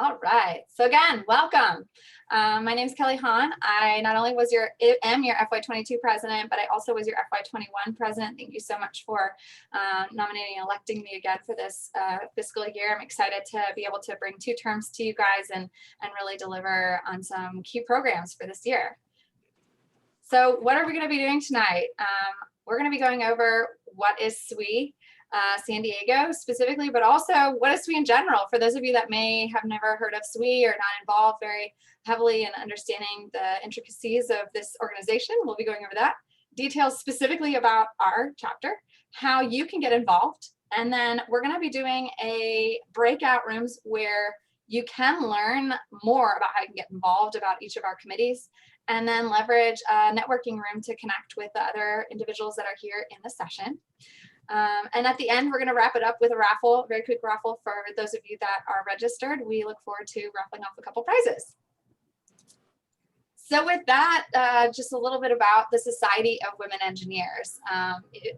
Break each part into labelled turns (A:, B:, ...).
A: All right, so again, welcome. My name is Kelly Hahn. I not only am your FY22 president, but I also was your FY21 president. Thank you so much for nominating and electing me again for this fiscal year. I'm excited to be able to bring 2 terms to you guys and really deliver on some key programs for this year. So what are we going to be doing tonight? We're going to be going over what is SWE San Diego specifically, but also what is SWE in general. For those of you that may have never heard of SWE or not involved very heavily in understanding the intricacies of this organization, we'll be going over that. Details specifically about our chapter, how you can get involved, and then we're going to be doing a breakout rooms where you can learn more about how you can get involved about each of our committees, and then leverage a networking room to connect with the other individuals that are here in the session. And at the end, we're going to wrap it up with a raffle, very quick raffle for those of you that are registered. We look forward to raffling off a couple prizes. So with that, just a little bit about the Society of Women Engineers.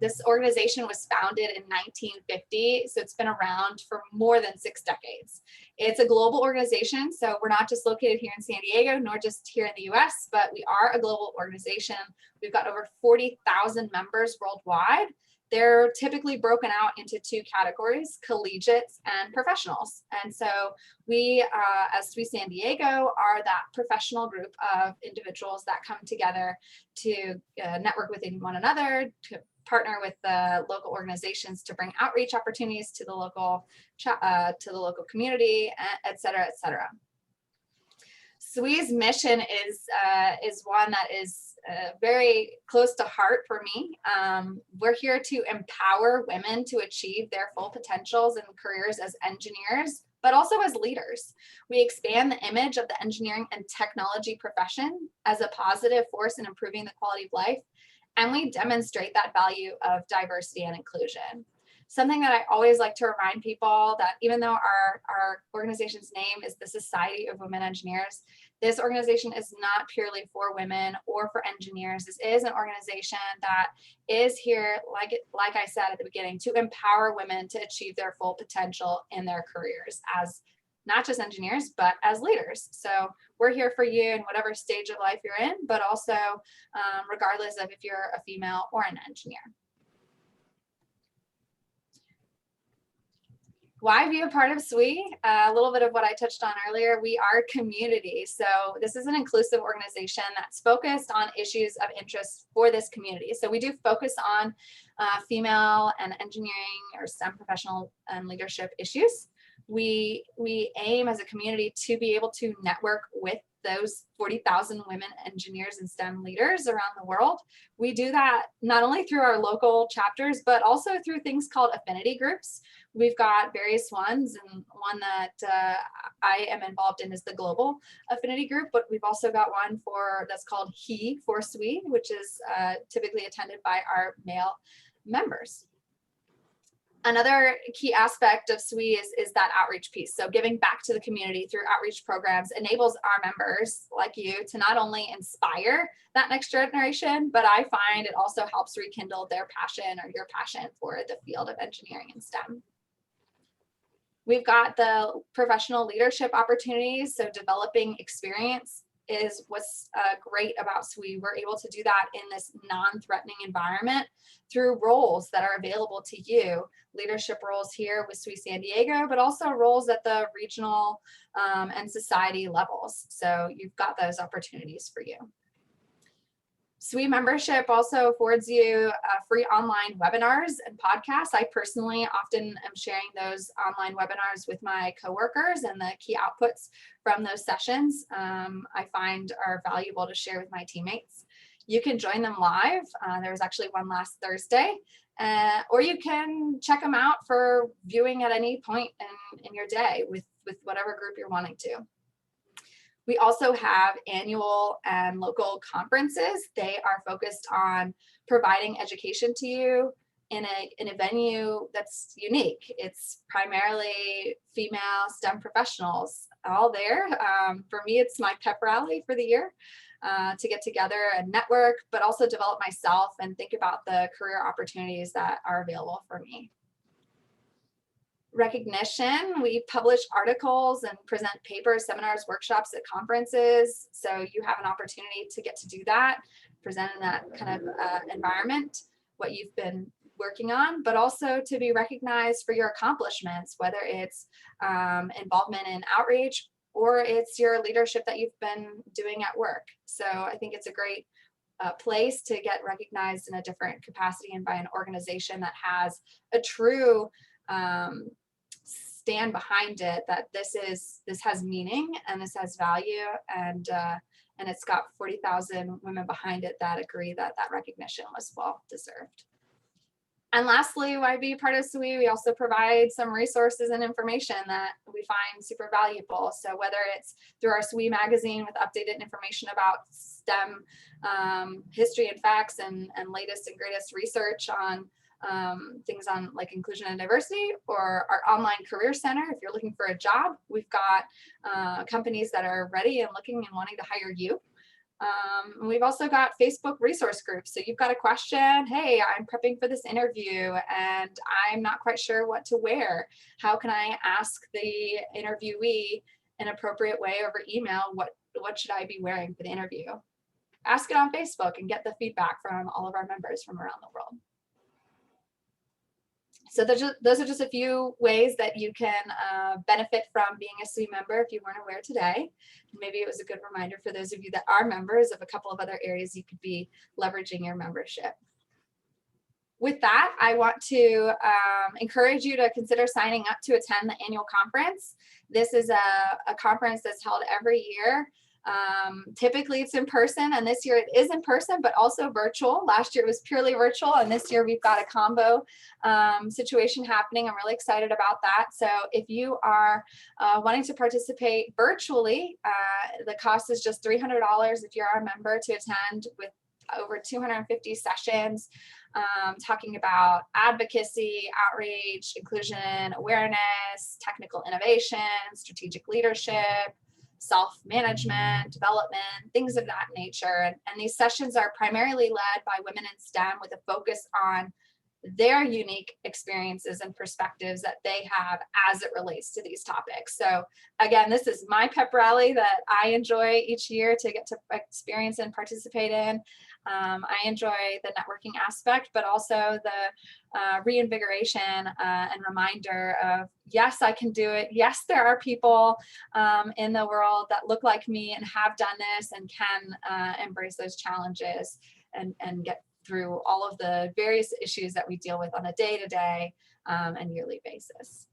A: This organization was founded in 1950, so it's been around for more than 6 decades. It's a global organization, so we're not just located here in San Diego, nor just here in the US, but we are a global organization. We've got over 40,000 members worldwide. They're typically broken out into 2 categories, collegiates and professionals. And so we, as SWE-San Diego, are that professional group of individuals that come together to network within one another, to partner with the local organizations to bring outreach opportunities to the local community, et cetera, et cetera. SWE's mission is one that is very close to heart for me. We're here to empower women to achieve their full potentials and careers as engineers, but also as leaders. We expand the image of the engineering and technology profession as a positive force in improving the quality of life, and we demonstrate that value of diversity and inclusion. Something that I always like to remind people that even though our organization's name is the Society of Women Engineers, this organization is not purely for women or for engineers. This is an organization that is here, like I said at the beginning, to empower women to achieve their full potential in their careers as not just engineers, but as leaders. So we're here for you in whatever stage of life you're in, but also regardless of if you're a female or an engineer. Why be a part of SWE? A little bit of what I touched on earlier. We are community. So this is an inclusive organization that's focused on issues of interest for this community. So we do focus on female and engineering or STEM professional and leadership issues. We aim as a community to be able to network with those 40,000 women engineers and STEM leaders around the world. We do that not only through our local chapters, but also through things called affinity groups. We've got various ones, and one that I am involved in is the Global Affinity Group, but we've also got one that's called He for SWE, which is typically attended by our male members. Another key aspect of SWE is that outreach piece. So giving back to the community through outreach programs enables our members like you to not only inspire that next generation, but I find it also helps rekindle their passion or your passion for the field of engineering and STEM. We've got the professional leadership opportunities, so developing experience is what's great about SWE. We're able to do that in this non-threatening environment through roles that are available to you, leadership roles here with SWE San Diego, but also roles at the regional and society levels. So you've got those opportunities for you. SWE membership also affords you free online webinars and podcasts. I personally often am sharing those online webinars with my coworkers, and the key outputs from those sessions I find are valuable to share with my teammates. You can join them live. There was actually one last Thursday, or you can check them out for viewing at any point in your day with whatever group you're wanting to. We also have annual and local conferences. They are focused on providing education to you in a venue that's unique. It's primarily female STEM professionals all there. For me, it's my pep rally for the year to get together and network, but also develop myself and think about the career opportunities that are available for me. 'Cause I think it's important to understand that SWE is a community. SWE is a community that is focused on providing education to you in a venue that's unique. It's primarily female STEM professionals all there. For me, it's my pep rally for the year to get together and network, but also develop myself and think about the career opportunities that are available for me. Recognition, we publish articles and present papers, seminars, workshops at conferences. So you have an opportunity to get to do that, present in that kind of environment, what you've been working on, but also to be recognized for your accomplishments, whether it's involvement in outreach or it's your leadership that you've been doing at work. So I think it's a great place to get recognized in a different capacity and by an organization that has a true stand behind it, that this has meaning and this has value, and it's got 40,000 women behind it that agree that that recognition was well deserved. And lastly, why be part of SWE? We also provide some resources and information that we find super valuable. So whether it's through our SWE magazine with updated information about STEM history and facts and latest and greatest research on things on like inclusion and diversity, or our online career center. If you're looking for a job, we've got companies that are ready and looking and wanting to hire you. We've also got Facebook resource groups. So you've got a question, hey, I'm prepping for this interview and I'm not quite sure what to wear. How can I ask the interviewee an appropriate way over email? What should I be wearing for the interview? Ask it on Facebook and get the feedback from all of our members from around the world. So those are just a few ways that you can benefit from being a SWE member if you weren't aware today. Maybe it was a good reminder for those of you that are members of a couple of other areas you could be leveraging your membership. With that, I want to encourage you to consider signing up to attend the annual conference. This is a conference that's held every year. Typically it's in person, and this year it is in person, but also virtual. Last year it was purely virtual, and this year we've got a combo situation happening. I'm really excited about that. So if you are wanting to participate virtually, the cost is just $300 if you're a member to attend, with over 250 sessions talking about advocacy, outreach, inclusion, awareness, technical innovation, strategic leadership, self-management, development, things of that nature. And these sessions are primarily led by women in STEM with a focus on their unique experiences and perspectives that they have as it relates to these topics. So again, this is my pep rally that I enjoy each year to get to experience and participate in. I enjoy the networking aspect, but also the reinvigoration and reminder of, yes, I can do it. Yes, there are people in the world that look like me and have done this and can embrace those challenges and get through all of the various issues that we deal with on a day-to-day and yearly basis.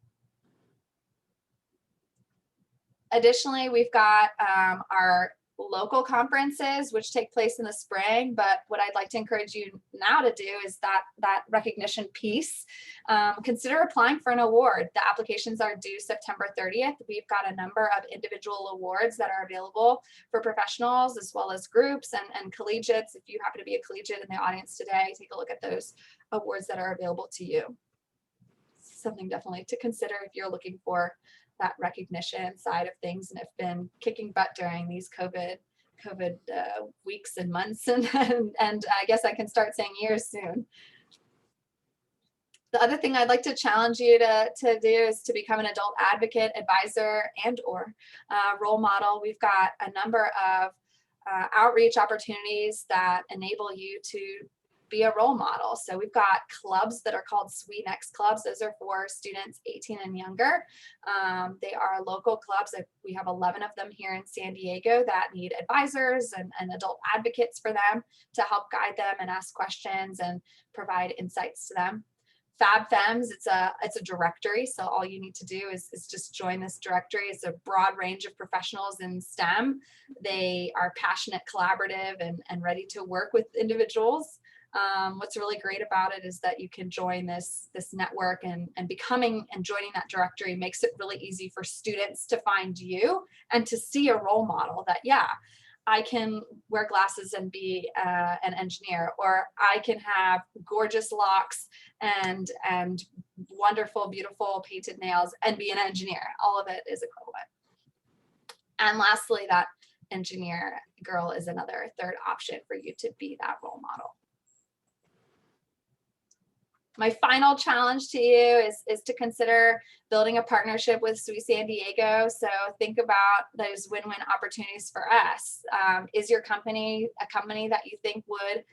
A: Additionally, we've got our local conferences, which take place in the spring. But what I'd like to encourage you now to do is that recognition piece. Consider applying for an award. The applications are due September 30th. We've got a number of individual awards that are available for professionals as well as groups and collegiates. If you happen to be a collegiate in the audience today, take a look at those awards that are available to you. Something definitely to consider if you're looking for that recognition side of things and have been kicking butt during these COVID weeks and months, and I guess I can start saying years soon. The other thing I'd like to challenge you to do is to become an adult advocate, advisor, and or role model. We've got a number of outreach opportunities that enable you to be a role model. So we've got clubs that are called SWE Next clubs. Those are for students 18 and younger. They are local clubs. We have 11 of them here in San Diego that need advisors and adult advocates for them to help guide them and ask questions and provide insights to them. Fab Femmes, it's a directory, so all you need to do is just join this directory. It's a broad range of professionals in STEM. They are passionate, collaborative, and ready to work with individuals. What's really great about it is that you can join this network, and joining that directory makes it really easy for students to find you and to see a role model that, yeah, I can wear glasses and be an engineer, or I can have gorgeous locks and wonderful, beautiful painted nails and be an engineer. All of it is equivalent. And lastly, that engineer girl is another third option for you to be that role model. My final challenge to you is to consider building a partnership with SWE-San Diego. So think about those win-win opportunities for us. Is your company a company that you think would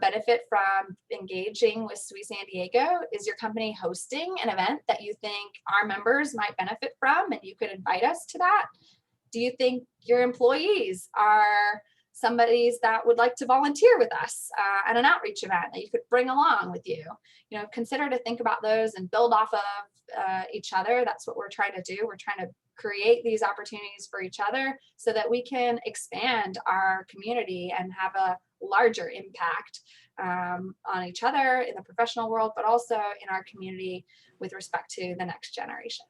A: benefit from engaging with SWE-San Diego? Is your company hosting an event that you think our members might benefit from and you could invite us to that? Do you think your employees are somebody's that would like to volunteer with us at an outreach event that you could bring along with you? You know, consider to think about those and build off of each other. That's what we're trying to do. We're trying to create these opportunities for each other so that we can expand our community and have a larger impact on each other in the professional world, but also in our community with respect to the next generation.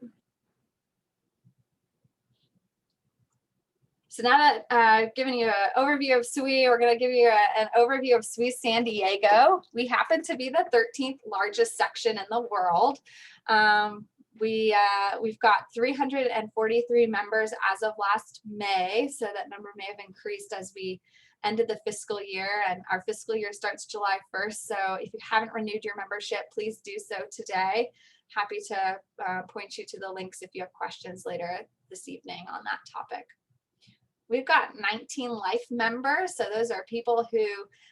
A: So now that I've given you an overview of SWE, we're going to give you an overview of SWE-San Diego. We happen to be the 13th largest section in the world. We've got 343 members as of last May, so that number may have increased as we ended the fiscal year, and our fiscal year starts July 1st. So if you haven't renewed your membership, please do so today. Happy to point you to the links if you have questions later this evening on that topic. We've got 19 life members. So those are people who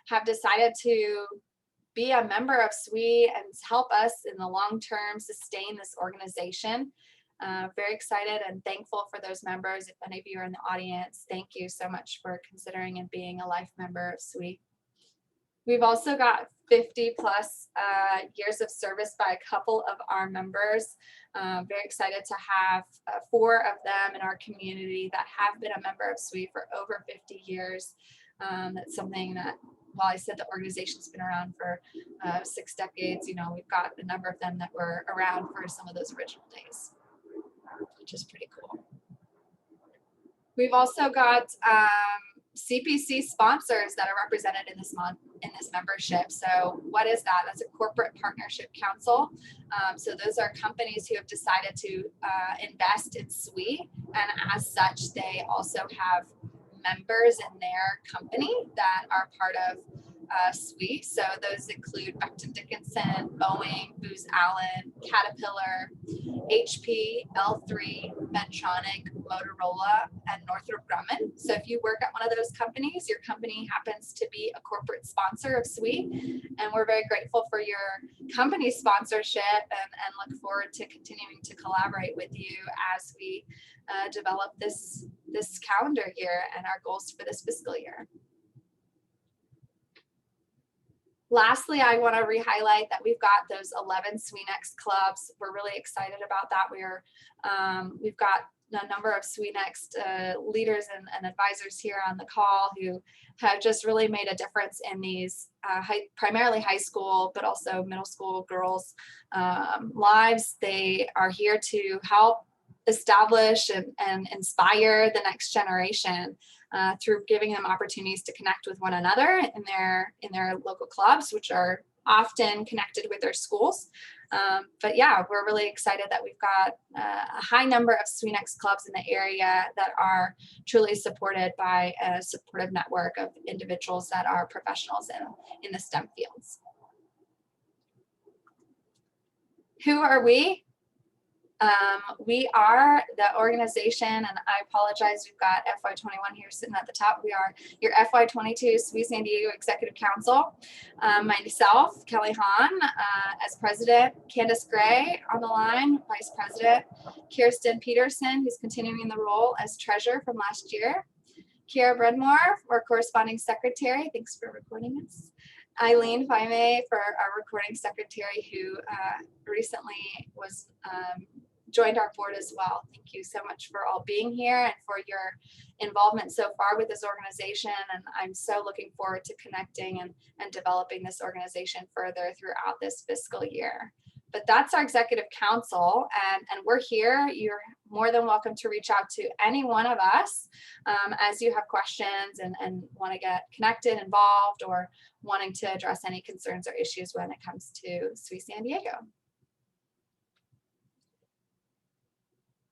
A: have decided to be a member of SWE and help us in the long term sustain this organization. Very excited and thankful for those members. If any of you are in the audience, thank you so much for considering and being a life member of SWE. We've also got 50 plus years of service by a couple of our members. Very excited to have 4 of them in our community that have been a member of SWE for over 50 years. That's something that, while I said the organization's been around for 6 decades, you know, we've got a number of them that were around for some of those original days, which is pretty cool. We've also got CPC sponsors that are represented in this membership. So what is that? That's a corporate partnership council. So those are companies who have decided to invest in SWE, and as such, they also have members in their company that are part of SWE. So those include Becton Dickinson, Boeing, Booz Allen, Caterpillar, HP, L3, Medtronic, Motorola, and Northrop Grumman. So if you work at one of those companies, your company happens to be a corporate sponsor of SWE, and we're very grateful for your company sponsorship and look forward to continuing to collaborate with you as we develop this calendar year and our goals for this fiscal year. Lastly, I want to re-highlight that we've got those 11 SWE-Next clubs. We're really excited about that. We've got a number of SWE-Next leaders and advisors here on the call who have just really made a difference in these primarily high school, but also middle school girls' lives. They are here to help establish and inspire the next generation through giving them opportunities to connect with one another in their local clubs, which are often connected with their schools. But yeah, we're really excited that we've got a high number of SWE-Next clubs in the area that are truly supported by a supportive network of individuals that are professionals in the STEM fields. Who are we? We are the organization, and I apologize, we've got FY21 here sitting at the top. We are your FY22 SWE-San Diego Executive Council. Myself, Kelly Hahn, as president, Candace Gray on the line, vice president, Kirsten Peterson, who's continuing the role as treasurer from last year, Kiara Bredmore, our corresponding secretary, thanks for recording us, Eileen Faime for our recording secretary, who recently was joined our board as well. Thank you so much for all being here and for your involvement so far with this organization. And I'm so looking forward to connecting and developing this organization further throughout this fiscal year. But that's our executive council, and we're here. You're more than welcome to reach out to any one of us as you have questions and want to get connected, involved, or wanting to address any concerns or issues when it comes to SWE-San Diego.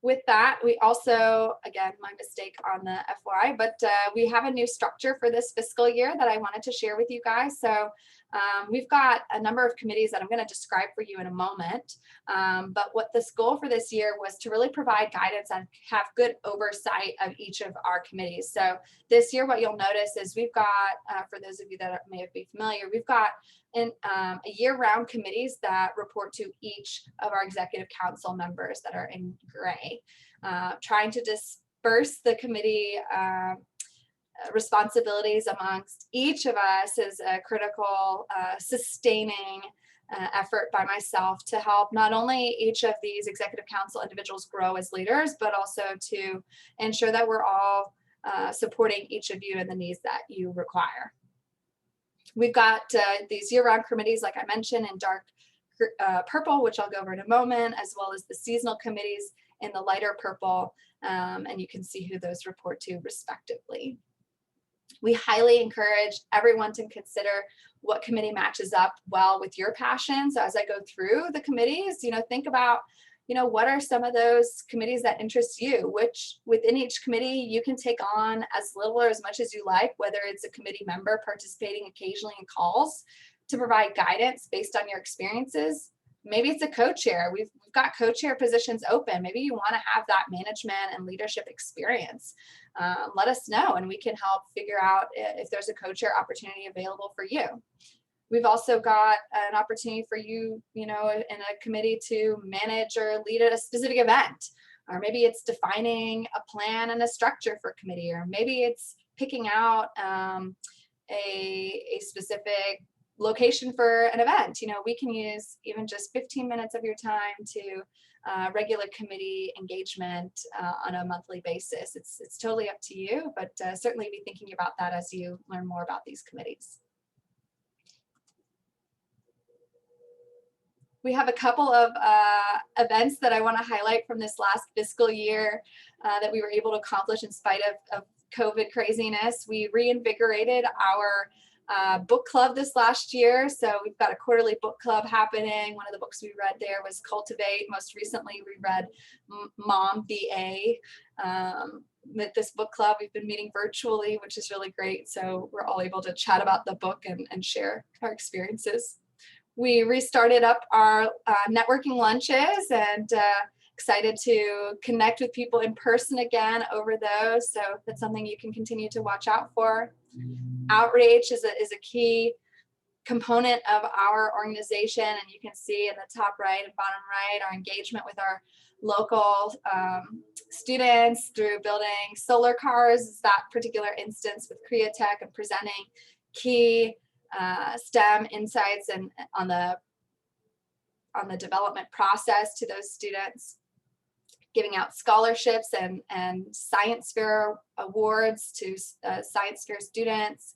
A: With that, we also, again, my mistake on the FY, but we have a new structure for this fiscal year that I wanted to share with you guys. So We've got a number of committees that I'm going to describe for you in a moment. But what this goal for this year was to really provide guidance and have good oversight of each of our committees. So this year, what you'll notice is we've got, for those of you that may be familiar, we've got a year-round committees that report to each of our executive council members that are in gray, trying to disperse the committee responsibilities amongst each of us is a critical sustaining effort by myself to help not only each of these executive council individuals grow as leaders, but also to ensure that we're all supporting each of you in the needs that you require. We've got these year-round committees, like I mentioned, in dark purple, which I'll go over in a moment, as well as the seasonal committees in the lighter purple, and you can see who those report to respectively. We highly encourage everyone to consider what committee matches up well with your passion. So as I go through the committees, think about, what are some of those committees that interest you, which within each committee you can take on as little or as much as you like, whether it's a committee member participating occasionally in calls to provide guidance based on your experiences. Maybe it's a co-chair. We've got co-chair positions open. Maybe you want to have that management and leadership experience. Let us know and we can help figure out if there's a co-chair opportunity available for you. We've also got an opportunity for you, in a committee to manage or lead a specific event. Or maybe it's defining a plan and a structure for a committee, or maybe it's picking out a specific location for an event. We can use even just 15 minutes of your time to regular committee engagement on a monthly basis. It's totally up to you, but certainly be thinking about that as you learn more about these committees. We have a couple of events that I want to highlight from this last fiscal year that we were able to accomplish in spite of COVID craziness. We reinvigorated our book club this last year. So we've got a quarterly book club happening. One of the books we read there was Cultivate. Most recently, we read Mom BA. With this book club, we've been meeting virtually, which is really great. So we're all able to chat about the book and share our experiences. We restarted up our networking lunches and excited to connect with people in person again over those. So that's something you can continue to watch out for. Outreach is a key component of our organization, and you can see in the top right and bottom right our engagement with our local students through building solar cars. Is that particular instance with Createch and presenting key STEM insights and on the development process to those students, giving out scholarships and science fair awards to science fair students.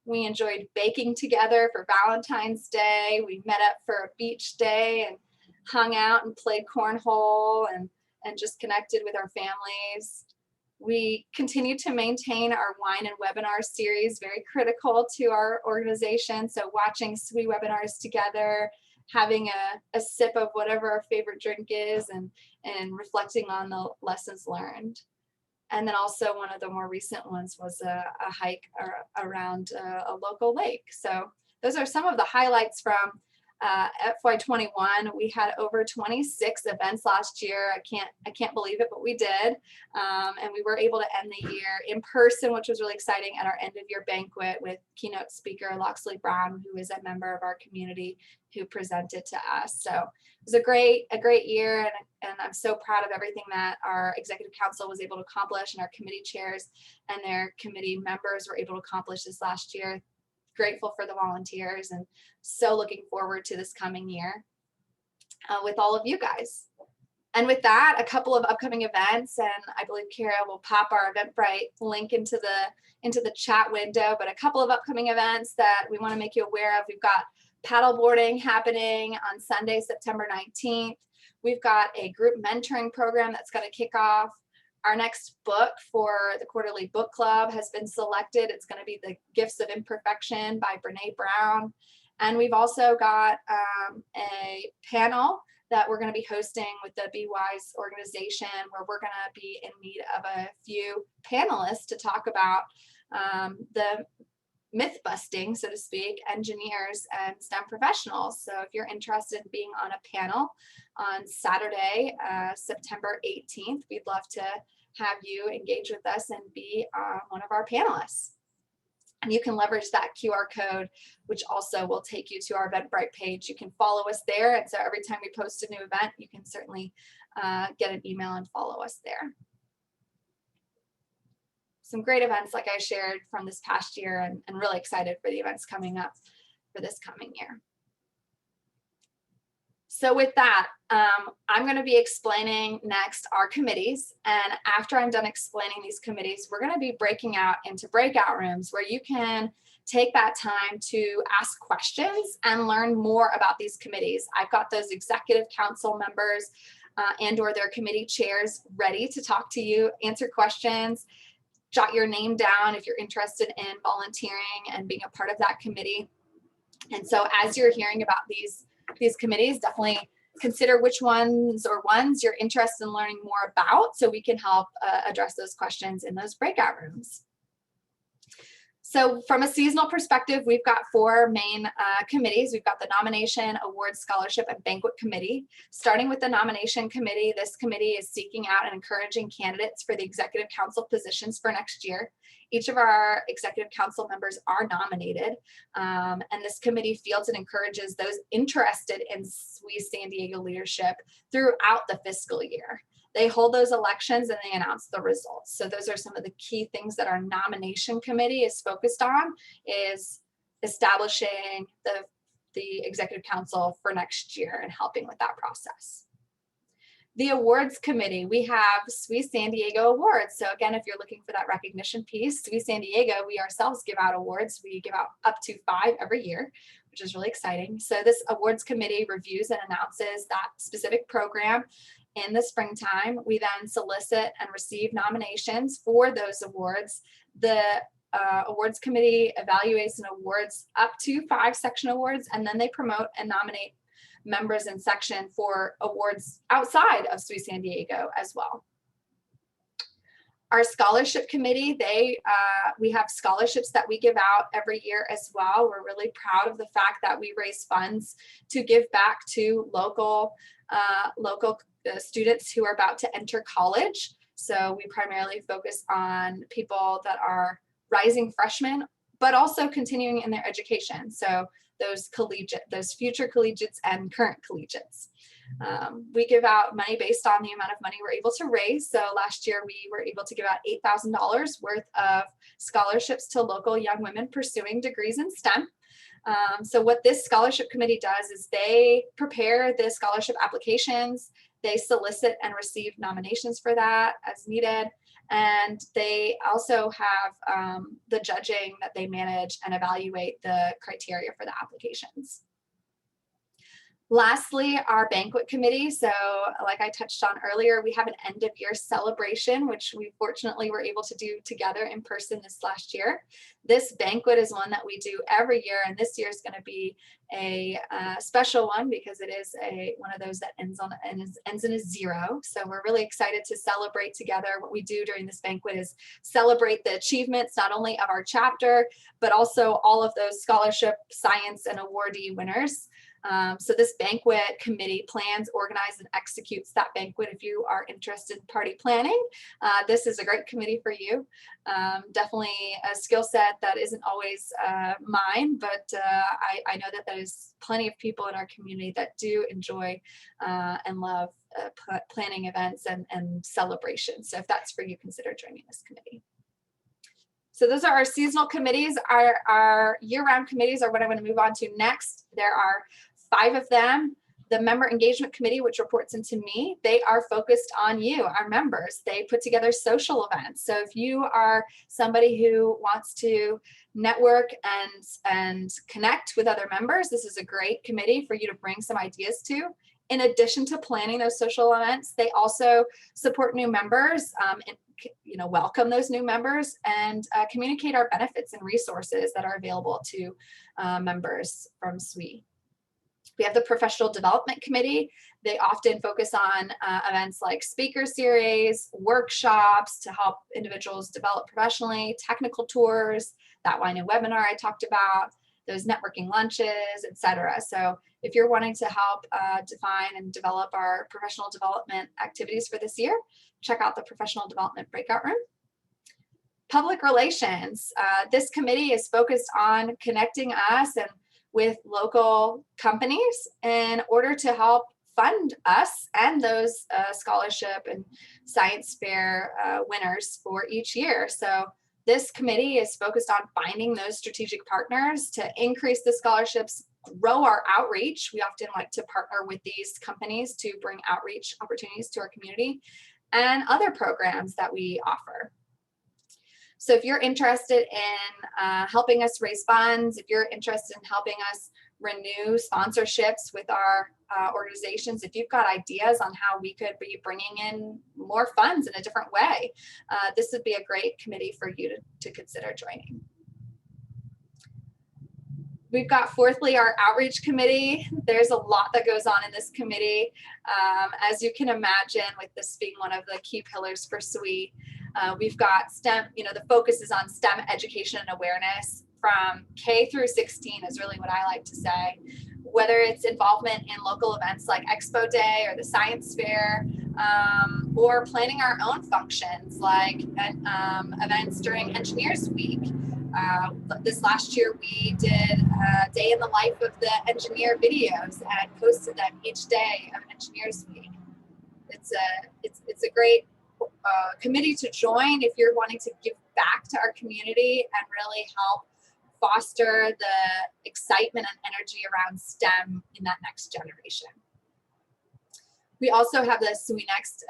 A: We enjoyed baking together for Valentine's Day. We met up for a beach day and hung out and played cornhole and just connected with our families. We continue to maintain our wine and webinar series, very critical to our organization. So watching SWE webinars together, having a sip of whatever our favorite drink is and reflecting on the lessons learned. And then also one of the more recent ones was a hike around a local lake. So those are some of the highlights from FY21. We had over 26 events last year. I can't believe it, but we did. And we were able to end the year in person, which was really exciting, at our end of year banquet with keynote speaker Loxley Brown, who is a member of our community, who presented to us. So it was a great year, and I'm so proud of everything that our executive council was able to accomplish, and our committee chairs and their committee members were able to accomplish this last year. Grateful for the volunteers and so looking forward to this coming year with all of you guys. And with that, a couple of upcoming events, and I believe Kara will pop our Eventbrite link into the chat window, but a couple of upcoming events that we want to make you aware of. We've got paddleboarding happening on Sunday, September 19th. We've got a group mentoring program that's going to kick off. Our next book for the quarterly book club has been selected. It's going to be The Gifts of Imperfection by Brene Brown. And we've also got a panel that we're going to be hosting with the Be Wise organization, where we're going to be in need of a few panelists to talk about the myth busting, so to speak, engineers and STEM professionals. So if you're interested in being on a panel on Saturday, September 18th, we'd love to have you engage with us and be one of our panelists. And you can leverage that QR code, which also will take you to our Eventbrite page. You can follow us there. And so every time we post a new event, you can certainly get an email and follow us there. Some great events, like I shared, from this past year, and really excited for the events coming up for this coming year. So with that, I'm going to be explaining next our committees. And after I'm done explaining these committees, we're going to be breaking out into breakout rooms where you can take that time to ask questions and learn more about these committees. I've got those executive council members and or their committee chairs ready to talk to you, answer questions, jot your name down if you're interested in volunteering and being a part of that committee. And so as you're hearing about these committees, definitely consider which ones you're interested in learning more about, so we can help address those questions in those breakout rooms. So from a seasonal perspective, we've got 4 main committees. We've got the Nomination, Awards, Scholarship, and Banquet Committee. Starting with the Nomination Committee, this committee is seeking out and encouraging candidates for the Executive Council positions for next year. Each of our Executive Council members are nominated, and this committee fields and encourages those interested in SWE-San Diego leadership throughout the fiscal year. They hold those elections and they announce the results. So those are some of the key things that our nomination committee is focused on, is establishing the executive council for next year and helping with that process. The awards committee, we have SWE-San Diego Awards. So again, if you're looking for that recognition piece, SWE-San Diego, we ourselves give out awards. We give out up to 5 every year, which is really exciting. So this awards committee reviews and announces that specific program in the springtime. We then solicit and receive nominations for those awards. The awards committee evaluates and awards up to 5 section awards, and then they promote and nominate members in section for awards outside of SWE-San Diego as well. Our scholarship committee, we have scholarships that we give out every year as well. We're really proud of the fact that we raise funds to give back to local students who are about to enter college. So we primarily focus on people that are rising freshmen, but also continuing in their education. So those future collegiates and current collegiates. We give out money based on the amount of money we're able to raise. So last year we were able to give out $8,000 worth of scholarships to local young women pursuing degrees in STEM. So what this scholarship committee does is they prepare the scholarship applications, they solicit and receive nominations for that as needed, and they also have the judging that they manage and evaluate the criteria for the applications. Lastly, our banquet committee. So like I touched on earlier, we have an end of year celebration, which we fortunately were able to do together in person this last year. This banquet is one that we do every year, and this year is going to be a special one because it is one of those that ends in a 0. So we're really excited to celebrate together. What we do during this banquet is celebrate the achievements not only of our chapter, but also all of those scholarship, science, and awardee winners. So this banquet committee plans, organizes, and executes that banquet. If you are interested in party planning, this is a great committee for you. Definitely a skill set that isn't always mine, but I know that there's plenty of people in our community that do enjoy and love planning events and celebrations. So if that's for you, consider joining this committee. So those are our seasonal committees. Our year-round committees are what I'm going to move on to next. There are 5 of them. The member engagement committee, which reports into me, they are focused on you, our members. They put together social events. So if you are somebody who wants to network and connect with other members, this is a great committee for you to bring some ideas to. In addition to planning those social events, they also support new members, and welcome those new members, and communicate our benefits and resources that are available to members from SWE. We have the professional development committee. They often focus on events like speaker series, workshops to help individuals develop professionally, technical tours, that YNO webinar I talked about, those networking lunches, etc. So if you're wanting to help define and develop our professional development activities for this year, check out the professional development breakout room. Public relations. This committee is focused on connecting us and with local companies in order to help fund us and those scholarship and science fair winners for each year. So this committee is focused on finding those strategic partners to increase the scholarships, grow our outreach. We often like to partner with these companies to bring outreach opportunities to our community and other programs that we offer. So if you're interested in helping us raise funds, if you're interested in helping us renew sponsorships with our organizations, if you've got ideas on how we could be bringing in more funds in a different way, this would be a great committee for you to consider joining. We've got fourthly our outreach committee. There's a lot that goes on in this committee. As you can imagine, with this being one of the key pillars for SWE, we've got STEM, the focus is on STEM education and awareness from K through 16 is really what I like to say. Whether it's involvement in local events like Expo Day or the Science Fair, or planning our own functions like events during Engineers Week. This last year we did a day in the life of the engineer videos and posted them each day of Engineers Week. It's a great committee to join if you're wanting to give back to our community and really help foster the excitement and energy around STEM in that next generation. We also have the SWE Next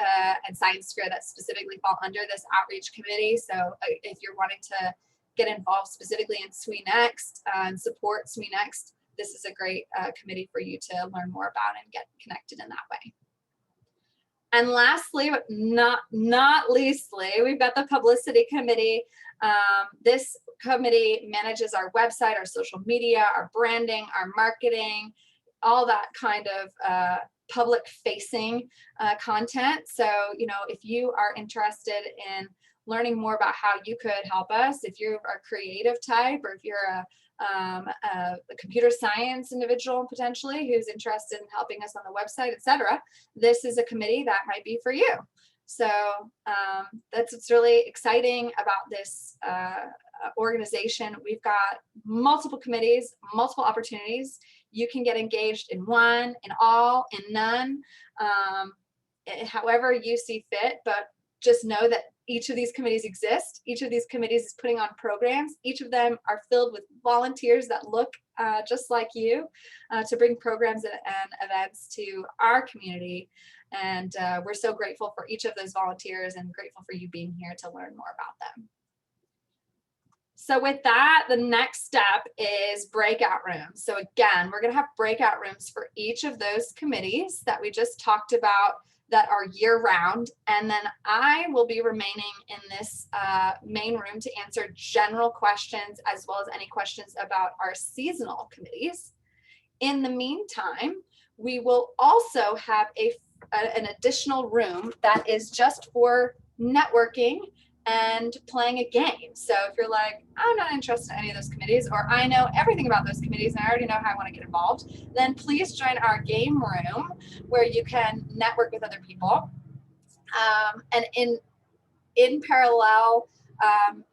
A: and Science Fair that specifically fall under this outreach committee. So if you're wanting to get involved specifically in SWE Next and support SWE Next, this is a great committee for you to learn more about and get connected in that way. And lastly, but not leastly, we've got the publicity committee. This committee manages our website, our social media, our branding, our marketing, all that kind of public facing content. So, if you are interested in learning more about how you could help us, if you're a creative type or if you're a computer science individual potentially who's interested in helping us on the website, etc., this is a committee that might be for you. So that's what's really exciting about this organization. We've got multiple committees, multiple opportunities. You can get engaged in one, in all, in none, however you see fit, but just know that each of these committees exist. Each of these committees is putting on programs. Each of them are filled with volunteers that look just like you to bring programs and events to our community. And we're so grateful for each of those volunteers and grateful for you being here to learn more about them. So with that, the next step is breakout rooms. So again, we're going to have breakout rooms for each of those committees that we just talked about that are year-round, and then I will be remaining in this main room to answer general questions as well as any questions about our seasonal committees. In the meantime, we will also have an additional room that is just for networking and playing a game. So if you're like, I'm not interested in any of those committees, or I know everything about those committees and I already know how I want to get involved, then please join our game room where you can network with other people. And in parallel,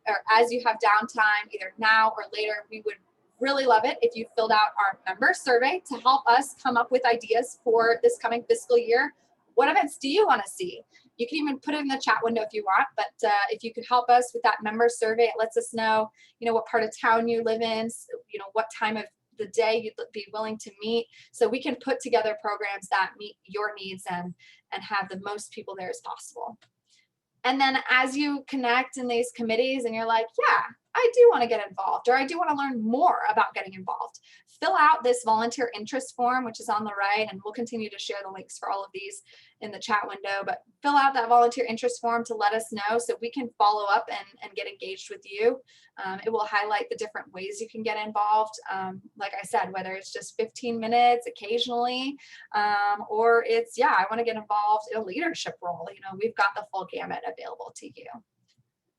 A: or as you have downtime, either now or later, we would really love it if you filled out our member survey to help us come up with ideas for this coming fiscal year. What events do you want to see? You can even put it in the chat window if you want, but if you could help us with that member survey, it lets us know, what part of town you live in, what time of the day you'd be willing to meet, so we can put together programs that meet your needs and have the most people there as possible. And then as you connect in these committees and you're like, yeah, I do want to get involved, or I do want to learn more about getting involved, fill out this volunteer interest form, which is on the right, and we'll continue to share the links for all of these in the chat window, but fill out that volunteer interest form to let us know so we can follow up and get engaged with you. It will highlight the different ways you can get involved. Like I said, whether it's just 15 minutes occasionally, or it's, yeah, I want to get involved in a leadership role. You know, we've got the full gamut available to you.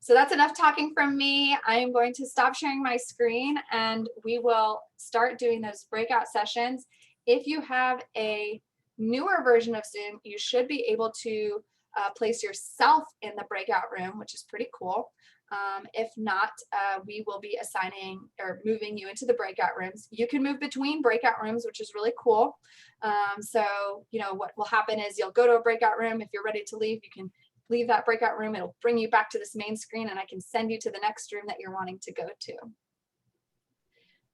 A: So that's enough talking from me. I am going to stop sharing my screen and we will start doing those breakout sessions. If you have a newer version of Zoom, you should be able to place yourself in the breakout room, which is pretty cool. If not, we will be assigning or moving you into the breakout rooms. You can move between breakout rooms, which is really cool. So, you know, what will happen is you'll go to a breakout room. If you're ready to leave, you can leave that breakout room. It'll bring you back to this main screen and I can send you to the next room that you're wanting to go to.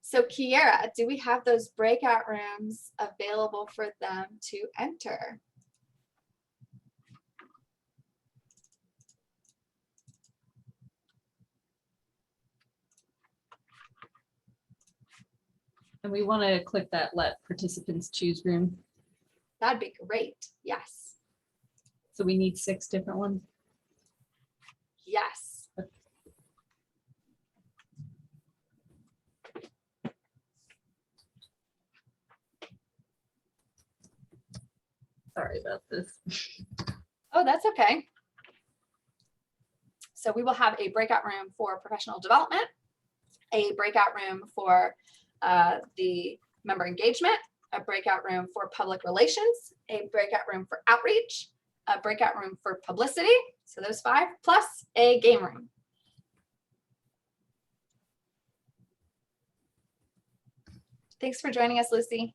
A: So Kiera, do we have those breakout rooms available for them to enter?
B: And we want to click that let participants choose room.
A: That'd be great. Yes.
B: So we need 6 different ones.
A: Yes.
B: Sorry about this.
A: Oh, that's okay. So we will have a breakout room for professional development, a breakout room for the member engagement, a breakout room for public relations, a breakout room for outreach, a breakout room for publicity. So those 5 plus a game room. Thanks for joining us, Lucy.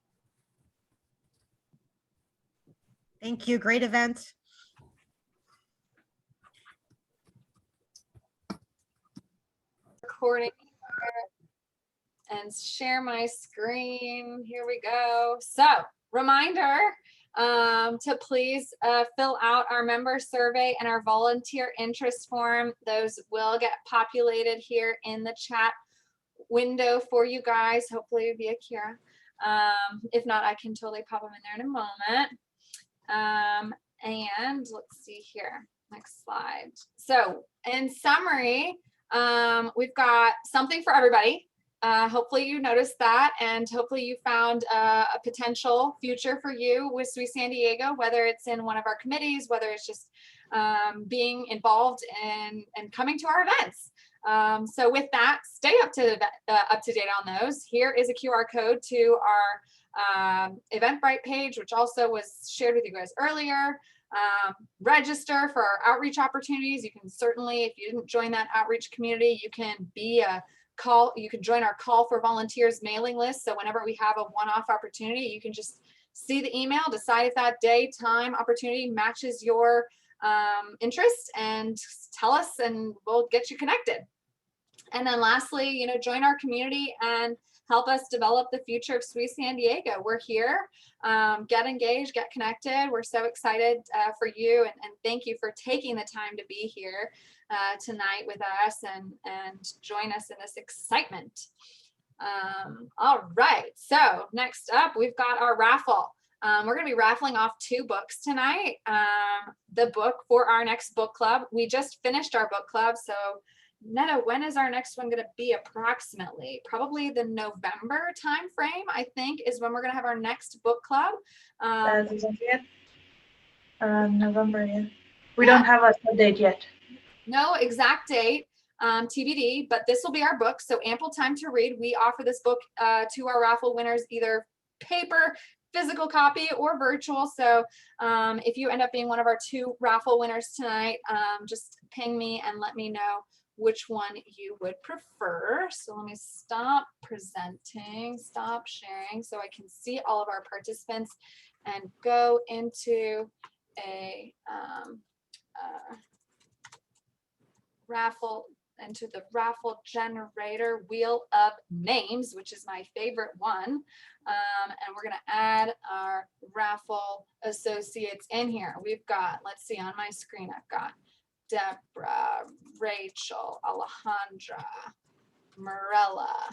C: Thank you. Great event.
A: Recording and share my screen. Here we go. So reminder to please fill out our member survey and our volunteer interest form. Those will get populated here in the chat window for you guys, hopefully via Kira. If not, I can totally pop them in there in a moment. And let's see here, next slide. So in summary, we've got something for everybody. Hopefully you noticed that, and hopefully you found a potential future for you with SWE-San Diego, whether it's in one of our committees, whether it's just being involved in and coming to our events. So with that, stay up to date on those. Here is a QR code to our Eventbrite page, which also was shared with you guys earlier. Register for our outreach opportunities. You can certainly, if you didn't join that outreach community, you can be a call, you can join our call for volunteers mailing list. So whenever we have a one-off opportunity, you can just see the email, decide if that day, time, opportunity matches your interest, and tell us and we'll get you connected. And then lastly, you know, join our community and help us develop the future of SWE-San Diego. We're here. Get engaged, get connected. We're so excited for you, and thank you for taking the time to be here tonight with us and join us in this excitement. All right, so next up, we've got our raffle. We're going to be raffling off 2 books tonight. The book for our next book club. We just finished our book club, so Netta, when is our next one going to be approximately? Probably the November time frame, I think, is when we're going to have our next book club.
D: November, yeah. We don't have a set date yet.
A: No exact date, TBD, but this will be our book, so ample time to read. We offer this book to our raffle winners, either paper, physical copy, or virtual. So if you end up being one of our 2 raffle winners tonight, just ping me and let me know which one you would prefer. So let me stop presenting, stop sharing so I can see all of our participants and go into a raffle, into the raffle generator wheel of names, which is my favorite one. And we're going to add our raffle associates in here. We've got, let's see, on my screen, I've got Deborah, Rachel, Alejandra, Morella,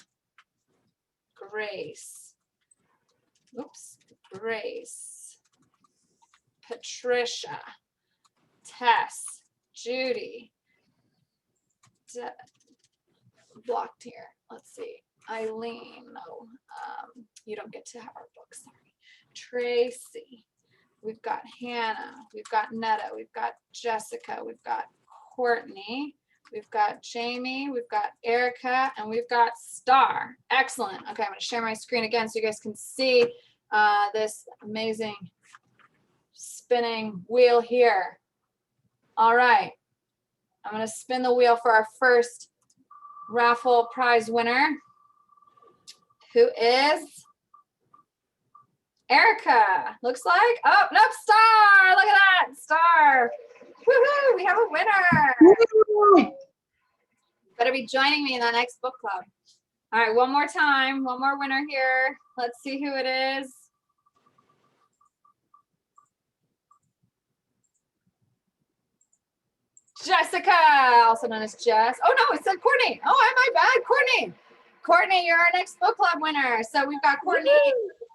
A: Grace, Oops, Grace, Patricia, Tess, Judy, blocked here. Let's see. Eileen, no, you don't get to have our book, sorry. Tracy, we've got Hannah, we've got Netta, we've got Jessica, we've got Courtney, we've got Jamie, we've got Erica, and we've got Star. Excellent. Okay, I'm gonna share my screen again so you guys can see this amazing spinning wheel here. All right, I'm gonna spin the wheel for our first raffle prize winner, who is Erica. Looks like, oh, nope, Star. Look at that, Star. Woohoo, we have a winner. Better be joining me in the next book club. All right, one more time, one more winner here. Let's see who it is. Jessica, also known as Jess. Oh no, it said Courtney. Oh, my bad, Courtney. Courtney, you're our next book club winner. So we've got Courtney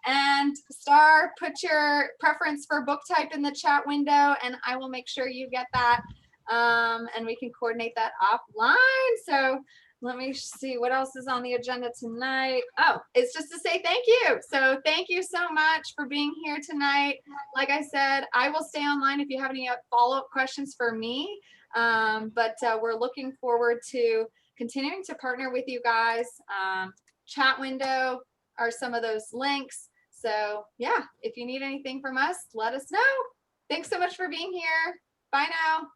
A: and Star. Put your preference for book type in the chat window, and I will make sure you get that. And we can coordinate that offline. So let me see what else is on the agenda tonight. Oh, it's just to say thank you. So thank you so much for being here tonight. Like I said, I will stay online if you have any follow-up questions for me. But we're looking forward to continuing to partner with you guys. Chat window are some of those links. So yeah, if you need anything from us, let us know. Thanks so much for being here. Bye now.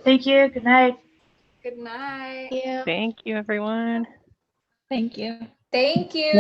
D: Thank you. Good night.
A: Good night.
E: Thank you, everyone.
B: Thank you.
F: Thank you.